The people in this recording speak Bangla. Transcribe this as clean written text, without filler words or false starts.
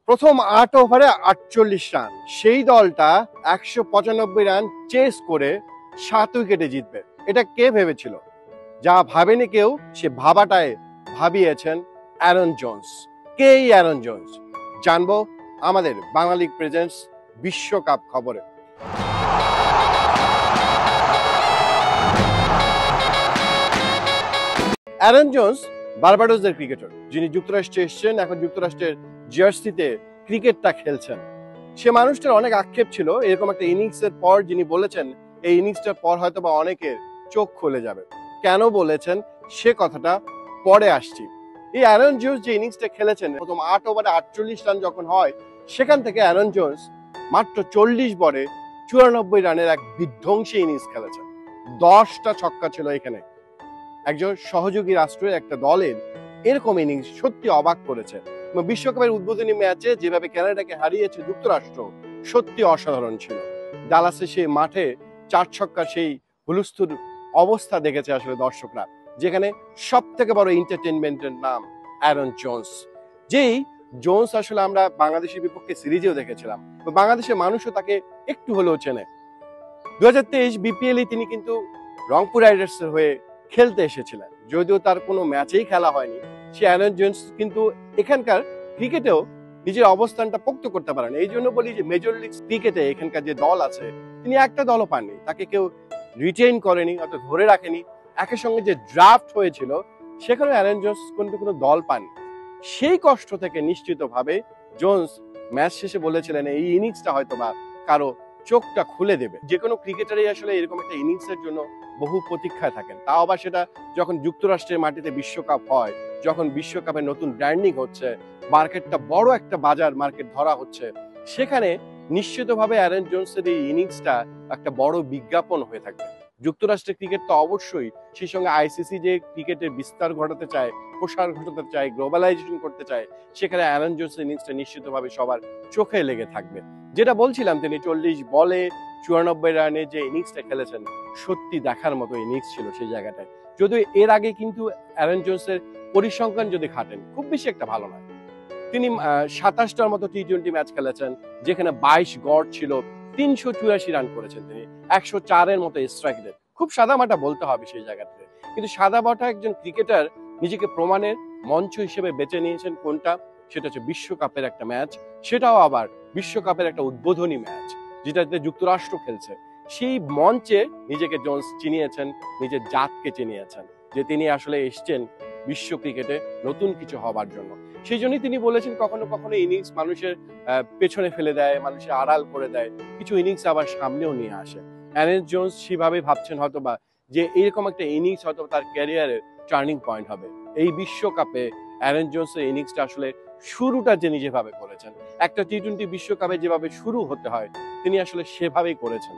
প্রথম ৮ ওভারে ৪৮ রান, সেই দলটা ১৯৫ রান চেস করে ৭ উইকেটে জিতবে। এটা কে ভেবেছিল? যা ভাবেনি কেউ, সে ভাবাটায় ভাবিয়েছেন অ্যারন জোন্স। কে এই অ্যারন জোন্স? জানবো আমাদের বাংলালিগ প্রেজেন্টস বিশ্বকাপ খবরে। অ্যারন জোন্স বার্বাডোসের ক্রিকেটার, যিনি যুক্তরাষ্ট্রে এসেছেন, এখন যুক্তরাষ্ট্রের জার্সিতে ক্রিকেটটা খেলছেন। সে মানুষটার অনেক আক্ষেপ ছিল এরকম একটা ইনিংসের পর, যিনি বলেছেন এই ইনিংসটার পর হয়তো বা অনেকের চোখ খুলে যাবে। কেন বলেছেন সে কথাটা পরে আসছি। এই অ্যারন জোন্স যে ইনিংসটা খেলেছেন, প্রথম ৮ ওভারে ৪৮ রান যখন হয়, সেখান থেকে অ্যারন জোন্স মাত্র ৪০ বলে ৯৪ রানের এক বিধ্বংসী ইনিংস খেলেছেন। ১০টা ছক্কা ছিল এখানে। একজন সহযোগী রাষ্ট্রের একটা দলের এরকম ইনিংস সত্যি অবাক করেছে। বিশ্বকাপের উদ্বোধনী ম্যাচে যেভাবে কানাডাকে হারিয়েছে যুক্তরাষ্ট্র, সত্যি অসাধারণ ছিল। ডালাসে সেই মাঠে ৪ ছক্কা সেই হুলস্থুল অবস্থা দেখেছে আসলে দর্শকরা, যেখানে সব থেকে বড় এন্টারটেনমেন্টের নাম অ্যারন জোন্স। যেই জোন্স আসলে আমরা বাংলাদেশের বিপক্ষে সিরিজেও দেখেছিলাম, বাংলাদেশের মানুষও তাকে একটু হলেও চেনে। ২০২৩ বিপিএলে তিনি কিন্তু রংপুর রাইডার্সের হয়ে খেলতে এসেছিলেন, যদিও তার কোনো ম্যাচেই খেলা হয়নি। সে অ্যারন জোন্স কিন্তু এখানকার ক্রিকেটেও নিজের অবস্থানটা পোক্ত করতে পারেন। এই জন্য বলি যে মেজর লিগ ক্রিকেটে এখানকার যে দল আছে, তিনি একটা দলও পাননি, তাকে কেউ রিটেইন করেনি, অত ধরে রাখেনি। একের সঙ্গে যে ড্রাফট হয়েছিল, সেখানে অ্যারন জোন্স কিন্তু কোনো দল পাননি। সেই কষ্ট থেকে নিশ্চিতভাবে জোন্স ম্যাচ শেষে বলেছিলেন এই ইনিংসটা হয়তো বা কারো চোখটা খুলে দেবে। যে কোনো ক্রিকেটারই আসলে এরকম একটা ইনিংসের জন্য বহু প্রতীক্ষায় থাকেন, তাও আবার সেটা যখন যুক্তরাষ্ট্রের মাটিতে বিশ্বকাপ হয়, যখন বিশ্বকাপের নতুন ব্র্যান্ডিং হচ্ছে, মার্কেটটা বড় একটা বাজার মার্কেট ধরা হচ্ছে, সেখানে নিশ্চিতভাবে অ্যারন জোন্সের এই ইনিংসটা একটা বড় বিজ্ঞাপন হয়ে থাকবে। যুক্তরাষ্ট্রের ক্রিকেট তো অবশ্যই, সেই সঙ্গে আইসিসি যে ক্রিকেটের বিস্তার ঘটাতে চায়, প্রসার ঘটাতে চায়, গ্লোবালাইজেশন করতে চায়, সেখানে অ্যারন জোন্সের ইনিংসটা নিশ্চিতভাবে সবার চোখে লেগে থাকবে। যেটা বলছিলাম, তিনি ৪০ বলে ৯৪ রানে যে ইনিংসটা খেলেছেন, সত্যি দেখার মতো ইনিংস ছিল সেই জায়গাটায়। যদিও এর আগে কিন্তু অ্যারন জোন্সের পরিসংখ্যান যদি ঘাটেন, খুব বেশি একটা ভালো নয়। তিনি ২৭টার মতো টি-20 ম্যাচ খেলেছেন, যেখানে ২২ গড় ছিল, ৩৮৪ রান করেছেন তিনি, ১০৪-এর মতো স্ট্রাইক রেট। খুব সাদামাটা বলতে হবে সেই জায়গাতে। কিন্তু সাদামাটা একজন ক্রিকেটার নিজেকে প্রমাণের মঞ্চ হিসেবে বেছে নিয়েছেন কোনটা? সেটা হচ্ছে বিশ্বকাপের একটা ম্যাচ, সেটাও আবার বিশ্বকাপের একটা উদ্বোধনী ম্যাচ, যেটাতে যুক্তরাষ্ট্র খেলছে। সেই মঞ্চে নিজেকে জোন্স চিনিয়েছেন, নিজের জাতকে চিনিয়েছেন, যে তিনি আসলে এসছেন বিশ্ব ক্রিকেটে নতুন কিছু হবার জন্য। সেই জন্যই তিনি বলেছেন কখনো কখনো ইনিংস মানুষের পেছনে ফেলে দেয়, মানুষের আড়াল করে দেয়, কিছু ইনিংস আবার সামনেও নিয়ে আসে। অ্যারন জোন্স সেভাবে ভাবছেন হয়তোবা যে এইরকম একটা ইনিংস হয়তো তার ক্যারিয়ারের টার্নিং পয়েন্ট হবে। এই বিশ্বকাপে অ্যারন জোন্সের ইনিংসটা আসলে শুরুটা যে যেভাবে করেছেন, একটা টি-20 বিশ্বকাপে যেভাবে শুরু হতে হয়, তিনি আসলে সেভাবেই করেছেন।